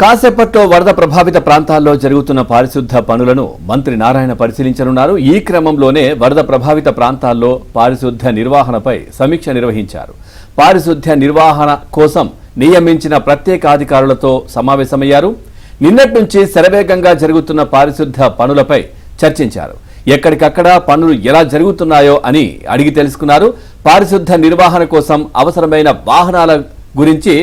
కాసేపట్లో వరద ప్రభావిత ప్రాంతాల్లో జరుగుతున్న పారిశుద్ధ పనులను మంత్రి నారాయణ పరిశీలించనున్నారు. ఈ క్రమంలోనే వరద ప్రభావిత ప్రాంతాల్లో పారిశుద్ధ నిర్వహణపై సమీక్ష నిర్వహించారు. పారిశుద్ధ నిర్వహణ కోసం నియమించిన ప్రత్యేక అధికారులతో సమావేశమయ్యారు. నిన్నటి నుంచి శరవేగంగా జరుగుతున్న పారిశుద్ధ పనులపై చర్చించారు. ఎక్కడికక్కడ పనులు ఎలా జరుగుతున్నాయో అని అడిగి తెలుసుకున్నారు. పారిశుద్ధ నిర్వహణ కోసం అవసరమైన వాహనాల గురించి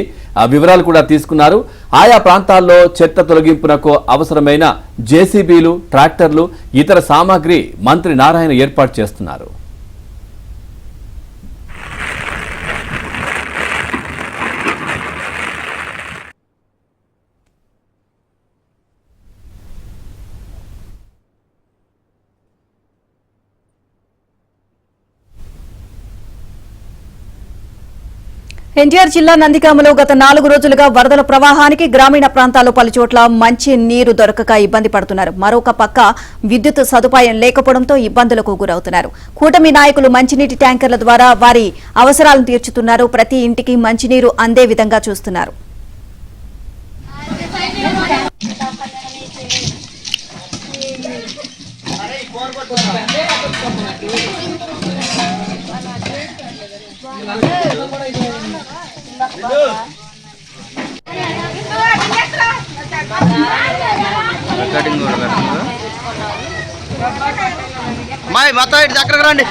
వివరాలు కూడా తీసుకున్నారు. ఆయా ప్రాంతాల్లో చెత్త తొలగింపునకు అవసరమైన జేసీబీలు, ట్రాక్టర్లు, ఇతర సామాగ్రి మంత్రి నారాయణ ఏర్పాటు చేస్తున్నారు. ఎన్టీఆర్ జిల్లా నందిగామలో గత 4 రోజులుగా వరదల ప్రవాహానికి గ్రామీణ ప్రాంతాల్లో పలుచోట్ల మంచి నీరు దొరకక ఇబ్బంది పడుతున్నారు. మరొక పక్క విద్యుత్ సదుపాయం లేకపోవడంతో ఇబ్బందులకు గురవుతున్నారు. కూటమి నాయకులు మంచినీటి ట్యాంకర్ల ద్వారా వారి అవసరాలను తీర్చుతున్నారు. ప్రతి ఇంటికి మంచినీరు అందే విధంగా చూస్తున్నారు. మాయ్ మొత్తం ఇటు చక్కరకు రండి.